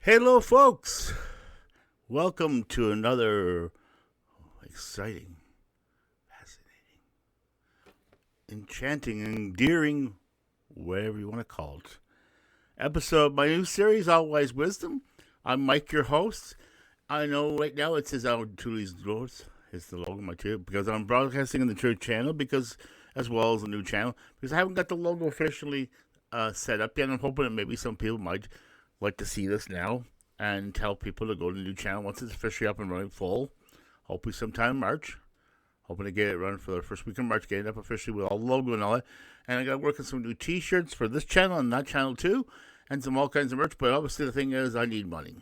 Hello, folks. Welcome to another exciting, fascinating, enchanting, endearing, whatever you want to call it, episode of my new series, All Wise Wisdom. I'm Mike, your host. I know right now it says out to these doors. It's the logo of my channel because I'm broadcasting on the church channel because, as well as the new channel, because I haven't got the logo officially set up yet. I'm hoping that maybe some people might like to see this now and tell people to go to the new channel once it's officially up and running full. Hopefully sometime in March. Hoping to get it running for the first week in March, get it up officially with all the logo and all that. And I got to work on some new t-shirts for this channel and that channel too, and some all kinds of merch. But obviously the thing is I need money.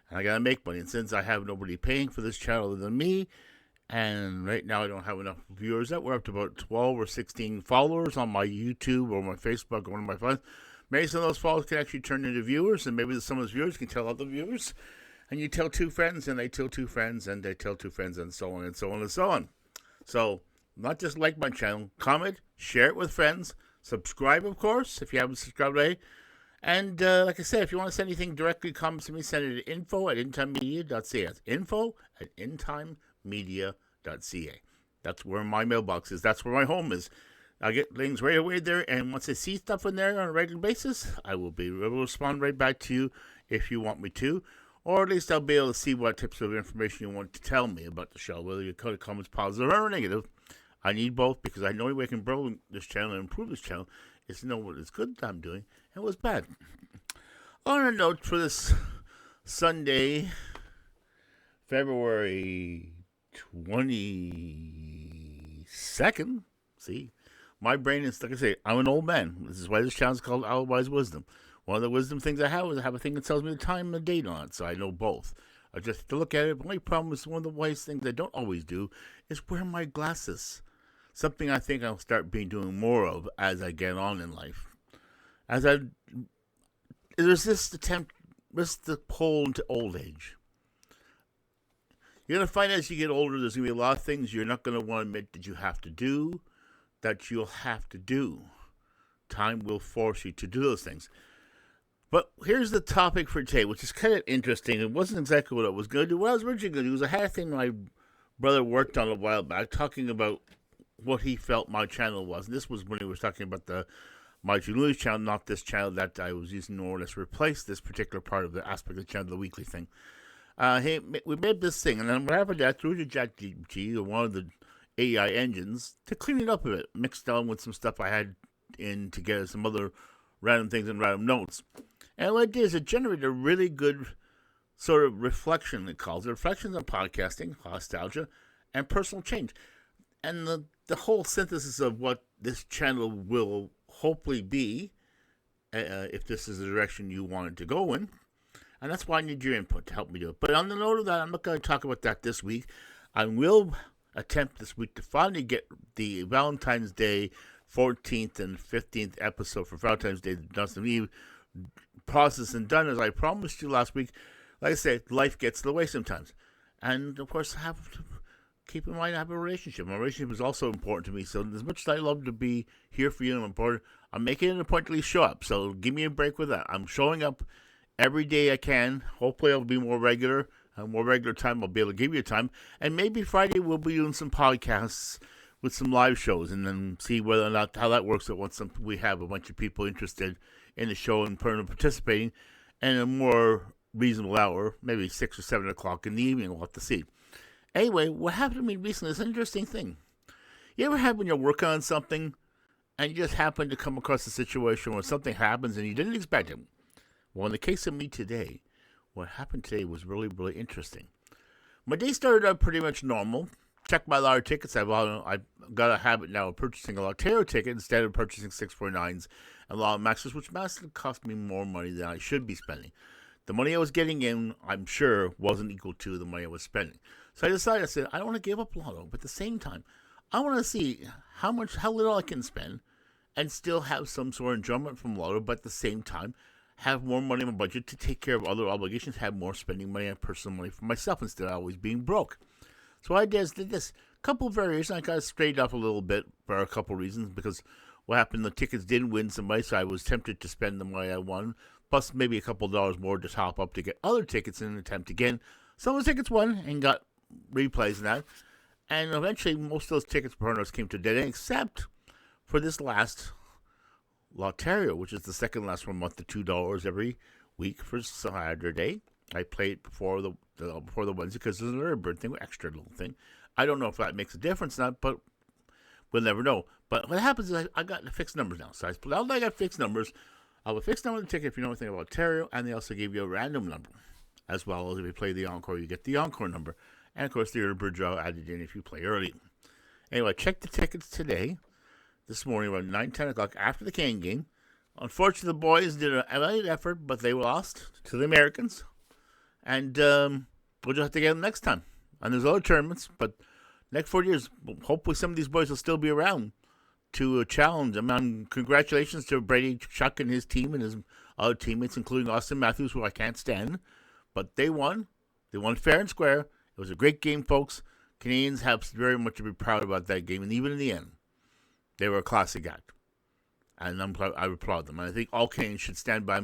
And I got to make money. And since I have nobody paying for this channel other than me, and right now I don't have enough viewers yet, we're up to about 12 or 16 followers on my YouTube or my Facebook or one of my friends. Maybe some of those followers can actually turn into viewers, and maybe some of those viewers can tell other viewers. And you tell two friends, and they tell two friends, and they tell two friends, and so on, and so on, and so on. So, not just like my channel, comment, share it with friends, subscribe, of course, if you haven't subscribed already. And, like I said, if you want to send anything directly, comments to me, send it to info@intimemedia.ca. That's info@intimemedia.ca. That's where my mailbox is. That's where my home is. I get things right away there, and once I see stuff in there on a regular basis, I will be able to respond right back to you if you want me to, or at least I'll be able to see what types of information you want to tell me about the show, whether your comments positive or negative. I need both because I know the way I can grow this channel and improve this channel is to know what is good that I'm doing and what's bad. On a note for this Sunday, February 22nd, see, my brain is, like I say, I'm an old man. This is why this channel is called All Wise Wisdom. One of the wisdom things I have is I have a thing that tells me the time and the date on it, so I know both. I just have to look at it. The only problem is one of the wise things I don't always do is wear my glasses. Something I think I'll start doing more of as I get on in life. There's this attempt, the pull into old age. You're going to find as you get older, there's going to be a lot of things you're not going to want to admit that you have to do, that you'll have to do. Time will force you to do those things. But here's the topic for today, which is kind of interesting. It wasn't exactly what I was going to do. What I was originally going to do was I had a thing my brother worked on a while back, talking about what he felt my channel was. And this was when he was talking about my Loonies channel, not this channel that I was using in order to replace this particular part of the aspect of the channel, the weekly thing. We made this thing, and then what happened I threw to ChatGPT, or one of the AI engines, to clean it up a bit, mixed down with some stuff I had in together, some other random things and random notes. And what it did is it generated a really good sort of reflection, it calls it, reflections on podcasting, nostalgia, and personal change. And the whole synthesis of what this channel will hopefully be, if this is the direction you want it to go in. And that's why I need your input to help me do it. But on the note of that, I'm not going to talk about that this week. I will attempt this week to finally get the Valentine's Day 14th and 15th episode for Valentine's Day, the Dustin Eve process and done as I promised you last week. Like I said, life gets in the way sometimes. And of course, I have to keep in mind I have a relationship. My relationship is also important to me. So as much as I love to be here for you and I'm important, I'm making it a point to at least show up. So give me a break with that. I'm showing up every day I can. Hopefully I'll be more regular. More regular time, I'll be able to give you time. And maybe Friday we'll be doing some podcasts with some live shows and then see whether or not how that works out once we have a bunch of people interested in the show and participating in a more reasonable hour, maybe 6 or 7 o'clock in the evening. We'll have to see. Anyway, what happened to me recently is an interesting thing. You ever have when you're working on something and you just happen to come across a situation where something happens and you didn't expect it? Well, in the case of me today, what happened today was really, really interesting. My day started out pretty much normal. Checked my lottery tickets. I've got a habit now of purchasing a lottery ticket instead of purchasing 649s and lotto maxes, which massively cost me more money than I should be spending. The money I was getting in, I'm sure, wasn't equal to the money I was spending. So I said, I don't want to give up lotto, but at the same time, I want to see how little I can spend and still have some sort of enjoyment from lotto, but at the same time, have more money in my budget to take care of other obligations, have more spending money and personal money for myself instead of always being broke. So I did this. Couple of variations. I got straightened up a little bit for a couple of reasons because what happened, the tickets didn't win somebody, so I was tempted to spend the money I won. plus maybe a couple dollars more to top up to get other tickets in an attempt to get. Some of the tickets won and got replays and that. And eventually, most of those tickets for us came to dead end, except for this last Lotterio, which is the second last one month, the $2 every week for Saturday. I played before the Wednesday because there's another bird thing, extra little thing. I don't know if that makes a difference or not, but we'll never know. But what happens is I got the fixed numbers now. So now that I got fixed numbers, I have a fixed number of the ticket if you know anything about Ontario, and they also give you a random number. As well as if you play the encore, you get the encore number. And of course, the early bird draw added in if you play early. Anyway, I checked the tickets today, this morning around 9, 10 o'clock after the Kane game. Unfortunately, the boys did an valiant effort, but they lost to the Americans. And we'll just have to get them next time. And there's other tournaments, but next 4 years, hopefully some of these boys will still be around to challenge them. And congratulations to Brady Chuck and his team and his other teammates, including Austin Matthews, who I can't stand. But they won. They won fair and square. It was a great game, folks. Canadians have very much to be proud about that game. And even in the end, they were a classic act. And I applaud them. And I think all Canadians should stand by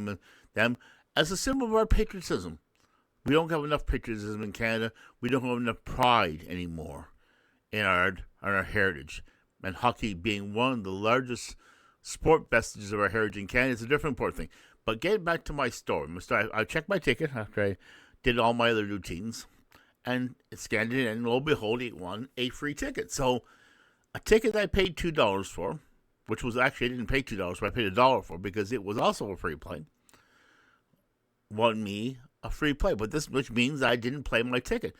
them as a symbol of our patriotism. We don't have enough patriotism in Canada. We don't have enough pride anymore in our heritage. And hockey being one of the largest sport vestiges of our heritage in Canada is a different important thing. But getting back to my story, I checked my ticket after I did all my other routines, and it scanned it in, and lo and behold, it won a free ticket. So a ticket that I paid $2 for, which was actually, I didn't pay $2, but I paid $1 for because it was also a free play, won me a free play. But which means I didn't play my ticket,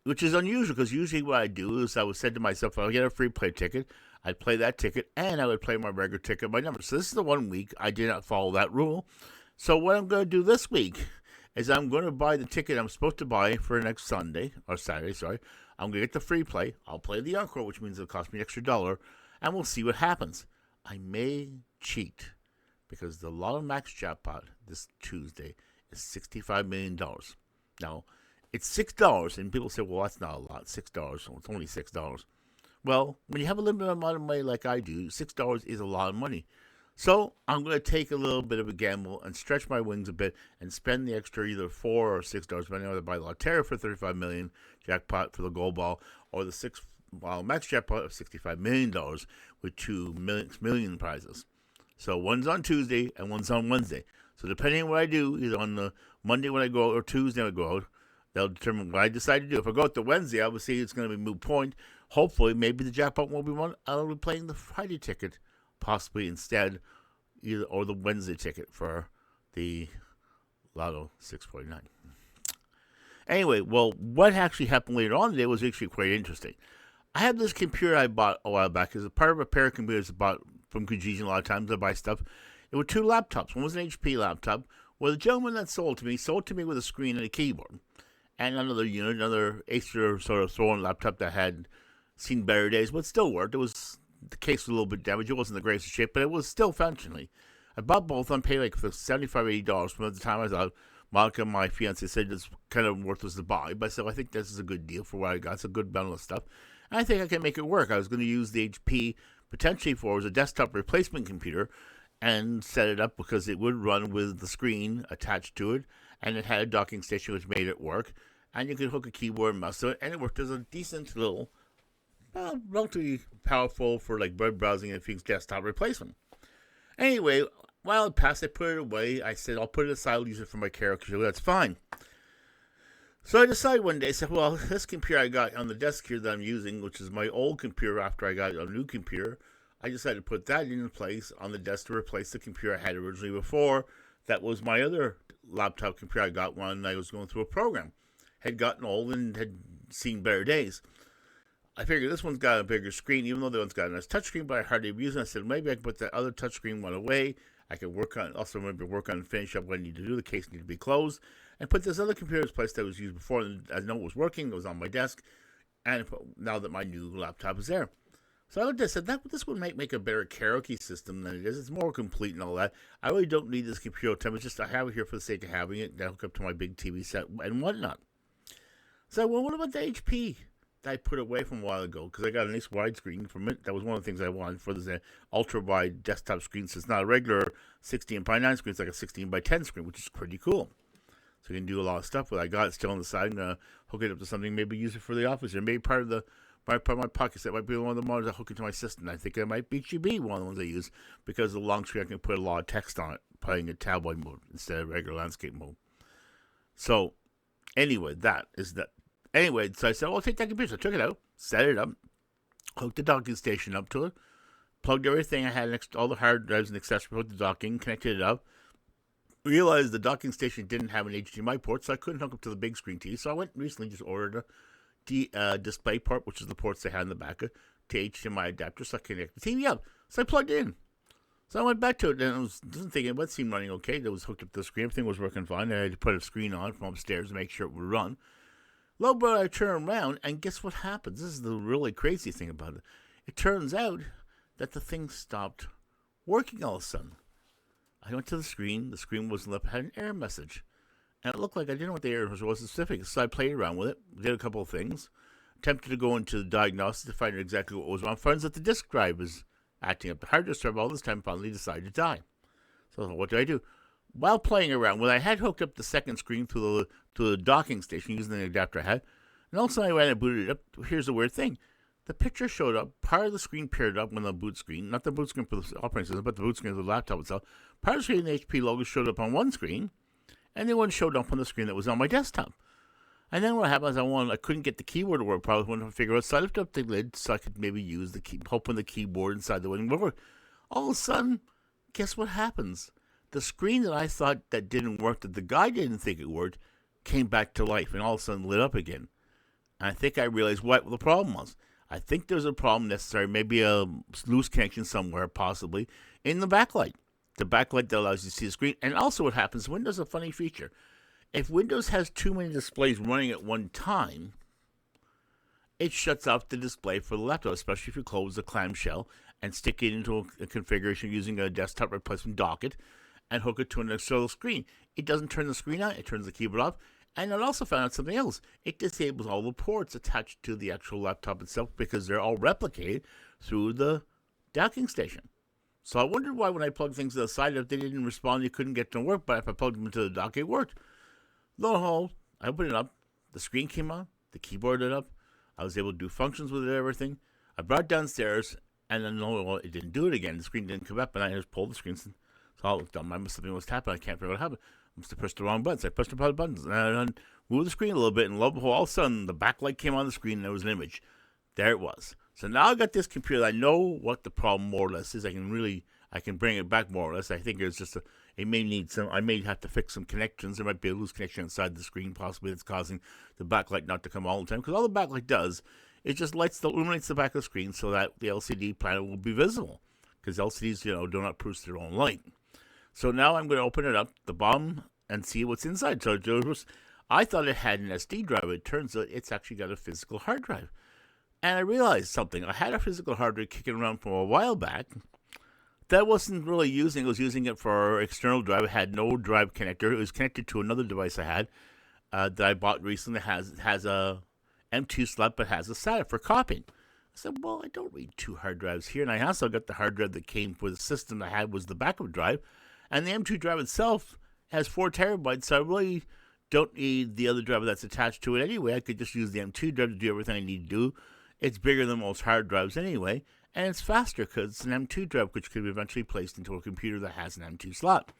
which is unusual because usually what I do is I would say to myself, if I get a free play ticket, I'd play that ticket, and I would play my regular ticket by number. So this is the 1 week I did not follow that rule. So what I'm going to do this week is I'm going to buy the ticket I'm supposed to buy for next Saturday. I'm going to get the free play. I'll play the encore, which means it'll cost me an extra $1, and we'll see what happens. I may cheat because the Lotto Max jackpot this Tuesday is $65 million. Now, it's $6, and people say, well, that's not a lot, $6. So it's only $6. Well, when you have a limited amount of money like I do, $6 is a lot of money. So I'm going to take a little bit of a gamble and stretch my wings a bit and spend the extra either $4 or $6, depending on whether I buy the Lotterio for $35 million jackpot for the gold ball, or the max jackpot of $65 million with 2 million prizes. So one's on Tuesday and one's on Wednesday. So depending on what I do, either on the Monday when I go out or Tuesday when I go out, they'll determine what I decide to do. If I go out to Wednesday, obviously it's going to be a moot point. Hopefully, maybe the jackpot won't be won. I'll be playing the Friday ticket, possibly instead, or the Wednesday ticket for the Lotto 649. Anyway, well, what actually happened later on today was actually quite interesting. I had this computer I bought a while back as a part of a pair of computers I bought from Kijiji. A lot of times I buy stuff. There were 2 laptops. One was an HP laptop. Well, the gentleman that sold to me with a screen and a keyboard. And another unit, another Acer sort of thrown laptop that had seen better days, but still worked. The case was a little bit damaged. It wasn't the greatest shape, but it was still functioning. I bought both on pay like for $75, $80 from the time I thought. Monica, my fiance, said it's kind of worthless to buy, but I think this is a good deal for what I got. It's a good bundle of stuff. And I think I can make it work. I was going to use the HP potentially for as a desktop replacement computer and set it up because it would run with the screen attached to it, and it had a docking station which made it work. And you could hook a keyboard and mouse to it, and it worked as a decent little, relatively powerful for like web browsing and things desktop replacement. Anyway, while it passed, I put it away. I said, I'll put it aside, I'll use it for my karaoke. That's fine. So I decided one day, I said, well, this computer I got on the desk here that I'm using, which is my old computer after I got a new computer, I decided to put that in place on the desk to replace the computer I had originally before. That was my other laptop computer I got when I was going through a program. Had gotten old and had seen better days. I figured this one's got a bigger screen, even though the one's got a nice touchscreen, but I hardly use it. I said, maybe I can put that other touchscreen one away. I could work on and finish up what I need to do. The case needed to be closed. And put this other computer in place that was used before. And I know it was working. It was on my desk. And now that my new laptop is there. So I looked at it and said, this would make a better karaoke system than it is. It's more complete and all that. I really don't need this computer time. It's just I have it here for the sake of having it. I hook up to my big TV set and whatnot. So, well, what about the HP I put away from a while ago because I got a nice widescreen from it. That was one of the things I wanted for this ultra wide desktop screen. So it's not a regular 16:9 screen; it's like a 16:10 screen, which is pretty cool. So you can do a lot of stuff with it. I got it still on the side. I'm gonna hook it up to something, maybe use it for the office, or maybe part of my pocket set might be one of the monitors I hook into my system. I think it might be one of the ones I use because the long screen I can put a lot of text on it, playing in tabloid mode instead of regular landscape mode. So anyway, that is that. Anyway, so I said, well, I'll take that computer. So I took it out, set it up, hooked the docking station up to it, plugged everything I had, all the hard drives and accessories, hooked the docking, connected it up. Realized the docking station didn't have an HDMI port, so I couldn't hook up to the big screen TV. So I went recently, just ordered a display port, which is the ports they had in the back, to HDMI adapter, so I could connect the TV up. So I plugged it in. So I went back to it, and I was thinking, it seemed running okay. It was hooked up to the screen. Everything was working fine. I had to put a screen on from upstairs to make sure it would run. Low, but I turn around, and guess what happens? This is the really crazy thing about it. It turns out that the thing stopped working all of a sudden. I went to the screen wasn't lit, had an error message. And it looked like I didn't know what the error was specific. So I played around with it, did a couple of things, attempted to go into the diagnostics to find out exactly what was wrong. Finds that the disk drive was acting up. The hard disk drive all this time finally decided to die. So what do? While playing around, when I had hooked up the second screen to the docking station using the adapter I had, and also I ran and booted it up, here's the weird thing. The picture showed up, part of the screen paired up when the boot screen, not the boot screen for the operating system, but the boot screen of the laptop itself. Part of the screen, the HP logo showed up on one screen, and the one showed up on the screen that was on my desktop. And then what happened is I couldn't get the keyboard to work, probably wanted to figure out, so I lifted up the lid so I could maybe use open the keyboard inside the window. Whatever. All of a sudden, guess what happens? The screen that I thought that didn't work, that the guy didn't think it worked, came back to life and all of a sudden lit up again. And I think I realized what the problem was. I think there's a problem necessary, maybe a loose connection somewhere, possibly, in the backlight. The backlight that allows you to see the screen. And also what happens, Windows has a funny feature. If Windows has too many displays running at one time, it shuts off the display for the laptop, especially if you close the clamshell and stick it into a configuration using a desktop replacement docket and hook it to an external screen. It doesn't turn the screen on, it turns the keyboard off. And I also found out something else. It disables all the ports attached to the actual laptop itself because they're all replicated through the docking station. So I wondered why when I plugged things to the side, if they didn't respond, you couldn't get them to work. But if I plugged them into the dock, it worked. Lo and behold, I opened it up. The screen came on. The keyboard lit up. I was able to do functions with it and everything. I brought it downstairs, and then it didn't do it again. The screen didn't come up, and I just pulled the screen. So I looked down. Something was happening. I can't figure out what happened. I must have pushed the wrong buttons. I pushed the wrong buttons, and I moved the screen a little bit, and lo and behold, all of a sudden, the backlight came on the screen, and there was an image. There it was. So now I got this computer. I know what the problem more or less is. I can bring it back more or less. I think it's just I may have to fix some connections. There might be a loose connection inside the screen, possibly that's causing the backlight not to come all the time. Because all the backlight does, it just illuminates the back of the screen so that the LCD panel will be visible. Because LCDs, do not produce their own light. So now I'm going to open it up, the bottom, and see what's inside. So I thought it had an SD drive. It turns out it's actually got a physical hard drive. And I realized something. I had a physical hard drive kicking around from a while back that I wasn't really using. I was using it for external drive. It had no drive connector. It was connected to another device I had that I bought recently. It has a M2 slot, but has a SATA for copying. I said, well, I don't need two hard drives here. And I also got the hard drive that came with the system I had was the backup drive. And the M2 drive itself has 4 terabytes, so I really don't need the other drive that's attached to it anyway. I could just use the M2 drive to do everything I need to do. It's bigger than most hard drives anyway, and it's faster because it's an M2 drive, which could be eventually placed into a computer that has an M2 slot.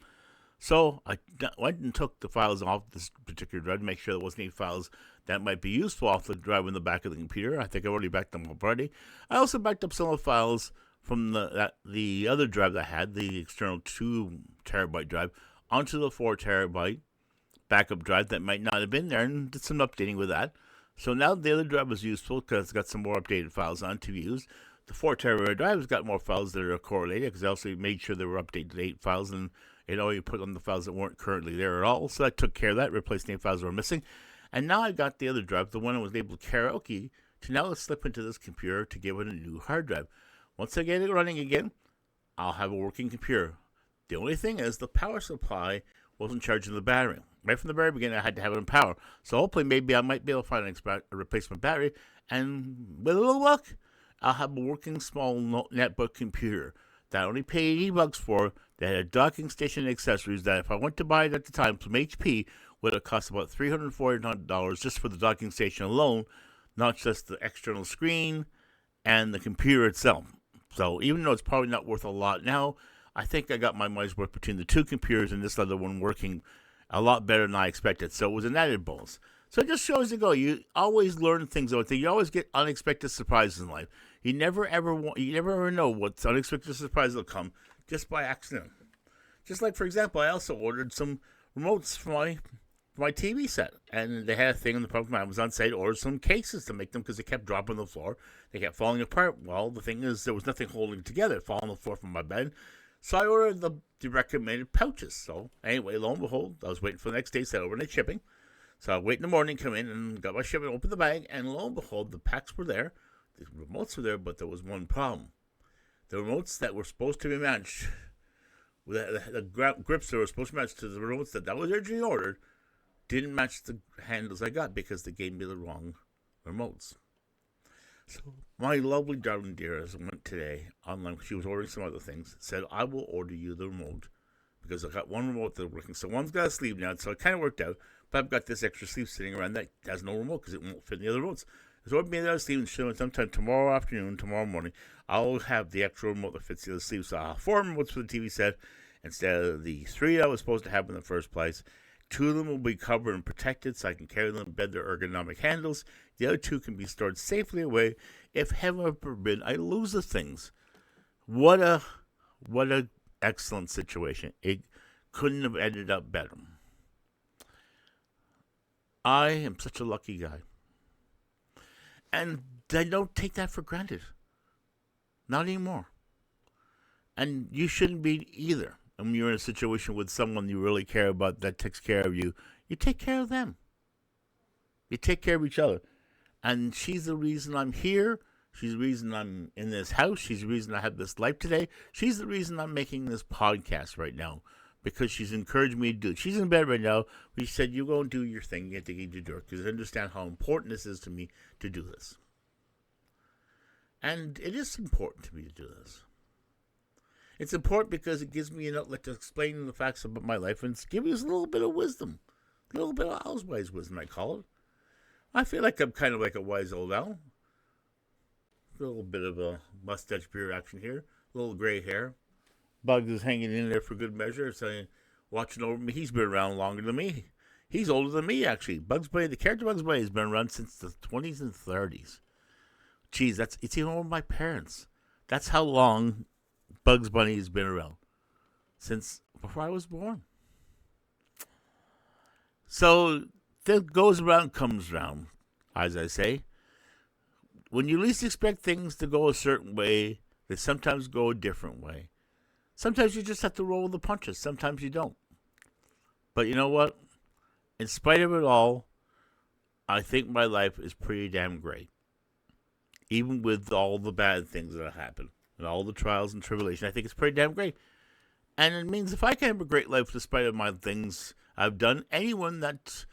So I went and took the files off this particular drive to make sure there wasn't any files that might be useful off the drive in the back of the computer. I think I already backed them up already. I also backed up some of the files from the other drive that I had, the external 2 terabyte drive, onto the 4 terabyte backup drive that might not have been there, and did some updating with that. So now the other drive is useful because it's got some more updated files on to use. The 4 terabyte drive has got more files that are correlated because I also made sure they were updated 8 files, and you put on the files that weren't currently there at all. So I took care of that, replaced any files that were missing. And now I got the other drive, the one I was able to karaoke, to now slip into this computer to give it a new hard drive. Once I get it running again, I'll have a working computer. The only thing is the power supply wasn't charging the battery. right from the very beginning, I had to have it in power. So hopefully, maybe I might be able to find a replacement battery, and with a little luck, I'll have a working small netbook computer that I only paid $80 for. That had a docking station and accessories that, if I went to buy it at the time from HP, would have cost about $340 just for the docking station alone, not just the external screen and the computer itself. So even though it's probably not worth a lot now, I think I got my money's worth between the two computers and this other one working a lot better than I expected. So it was an added bonus. So it just shows you always learn things out there. You always get unexpected surprises in life. You never ever know what unexpected surprises will come just by accident. Just like, for example, I also ordered some remotes for my TV set, and they had a thing on the from Amazon site. Ordered some cases to make them because they kept dropping on the floor. They kept falling apart. Well, the thing is, there was nothing holding it together. It fell on the floor from my bed. So I ordered the recommended pouches. So anyway, lo and behold, I was waiting for the next day, said overnight shipping. So I wait in the morning, come in, and got my shipment, opened the bag, and lo and behold, the packs were there. The remotes were there, but there was one problem. The remotes that were supposed to be matched, the grips that were supposed to match to the remotes that was originally ordered, didn't match the handles I got because they gave me the wrong remotes. So my lovely darling dearest went today online. She was ordering some other things. Said, I will order you the remote because I got one remote that's working. So one's got a sleeve now, so it kind of worked out. But I've got this extra sleeve sitting around that has no remote because it won't fit in the other remotes. So ordered me the other sleeve and show it sometime tomorrow afternoon, tomorrow morning. I'll have the extra remote that fits the other sleeve. So I'll have 4 remotes for the TV set instead of the 3 I was supposed to have in the first place. 2 of them will be covered and protected so I can carry them in bed, their ergonomic handles. The other 2 can be stored safely away if heaven forbid I lose the things. What a excellent situation. It couldn't have ended up better. I am such a lucky guy. And I don't take that for granted. Not anymore. And you shouldn't be either. And when you're in a situation with someone you really care about that takes care of you, you take care of them. You take care of each other. And she's the reason I'm here. She's the reason I'm in this house. She's the reason I have this life today. She's the reason I'm making this podcast right now. Because she's encouraged me to do it. She's in bed right now. She said, you go and do your thing. You have to get to do it. Because I understand how important this is to me to do this. And it is important to me to do this. It's important because it gives me an outlet to explain the facts about my life and give you a little bit of wisdom. A little bit of housewise wisdom, I call it. I feel like I'm kind of like a wise old owl. A little bit of a mustache beard action here. A little gray hair. Bugs is hanging in there for good measure, saying, watching over me. He's been around longer than me. He's older than me, actually. Bugs Bunny, the character Bugs Bunny has been around since the 20s and 30s. Geez, it's even over my parents. That's how long Bugs Bunny has been around. Since before I was born. So, that goes around, comes around, as I say. When you least expect things to go a certain way, they sometimes go a different way. Sometimes you just have to roll with the punches. Sometimes you don't. But you know what? In spite of it all, I think my life is pretty damn great. Even with all the bad things that have happened and all the trials and tribulations, I think it's pretty damn great. And it means if I can have a great life despite of my things I've done, anyone that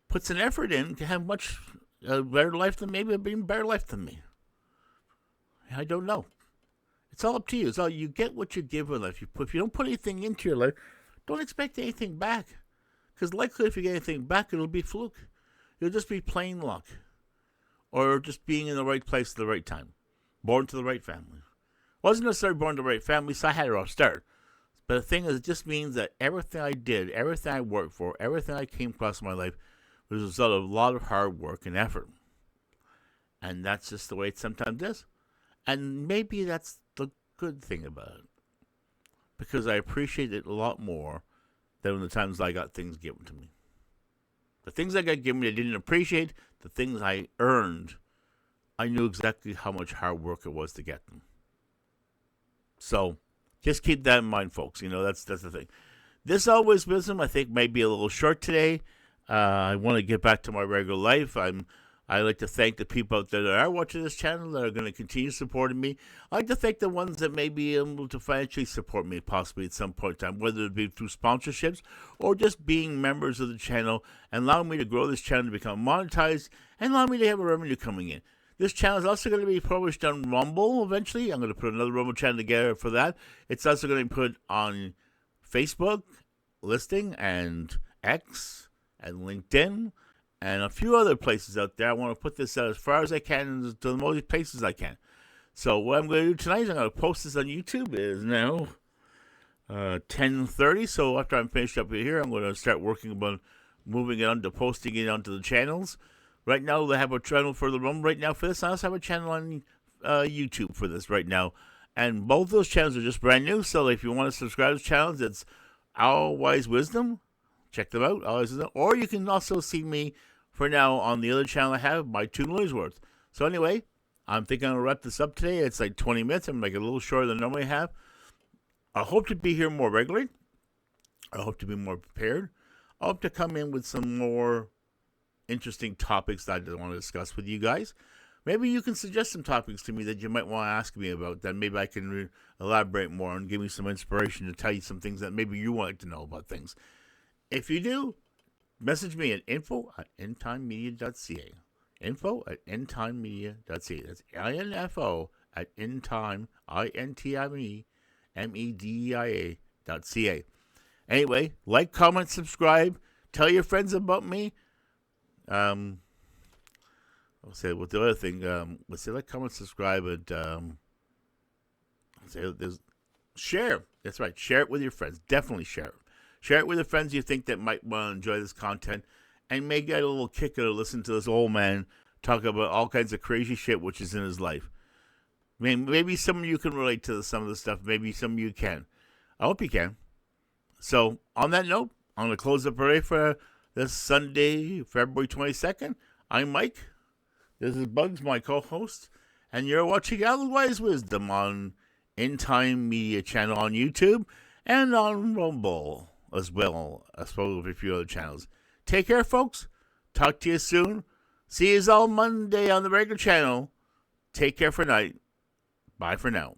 puts an effort in can have much better life than maybe a better life than me. I don't know. It's all up to you. It's all you get what you give in life. If you don't put anything into your life, don't expect anything back. Because likely if you get anything back, it'll be fluke. It'll just be plain luck. Or just being in the right place at the right time. Born to the right family. Wasn't necessarily born to the right family, so I had a rough start. But the thing is, it just means that everything I did, everything I worked for, everything I came across in my life was a result of a lot of hard work and effort. And that's just the way it sometimes is. And maybe that's the good thing about it. Because I appreciate it a lot more than the times I got things given to me. The things I got given I didn't appreciate. The things I earned, I knew exactly how much hard work it was to get them. So, just keep that in mind, folks. You know, that's the thing. This always wisdom, I think, may be a little short today. I want to get back to my regular life. I'm I'd like to thank the people out there that are watching this channel that are going to continue supporting me. I'd like to thank the ones that may be able to financially support me possibly at some point in time, whether it be through sponsorships or just being members of the channel and allowing me to grow this channel to become monetized and allow me to have a revenue coming in. This channel is also going to be published on Rumble eventually. I'm going to put another Rumble channel together for that. It's also going to be put on Facebook, listing, and X, and LinkedIn, and a few other places out there. I want to put this out as far as I can to the most places I can. So what I'm going to do tonight is I'm going to post this on YouTube. It is now 10:30. So after I'm finished up here, I'm going to start working on moving it on to posting it onto the channels. Right now, they have a channel for the room right now for this. I also have a channel on YouTube for this right now. And both those channels are just brand new. So if you want to subscribe to the channels, it's Our Wise Wisdom. Check them out. Or you can also see me for now on the other channel I have, my Two Loonies Worth. So anyway, I'm thinking I'll wrap this up today. It's like 20 minutes. I'm like a little shorter than I normally have. I hope to be here more regularly. I hope to be more prepared. I hope to come in with some more interesting topics that I want to discuss with you guys. Maybe you can suggest some topics to me that you might want to ask me about that maybe I can elaborate more and give me some inspiration to tell you some things that maybe you want to know about things. If you do, message me at info@endtimemedia.ca. Info@endtimemedia.ca. That's info at endtime, INTIMEMEDIA.ca. Anyway, like, comment, subscribe, tell your friends about me. I'll say with the other thing, let's say like, comment, subscribe, and say there's share. That's right, share it with your friends. Definitely share it. Share it with the friends you think that might want to enjoy this content and may get a little kick out of listening to this old man talk about all kinds of crazy shit which is in his life. I mean, maybe some of you can relate to some of the stuff. Maybe some of you can. I hope you can. So, on that note, I'm going to close the parade for this Sunday, February 22nd. I'm Mike. This is Bugs, my co-host. And you're watching Our Wise Wisdom on In Time Media channel on YouTube and on Rumble as well, as well as a few other channels. Take care, folks. Talk to you soon. See you all Monday on the regular channel. Take care for night. Bye for now.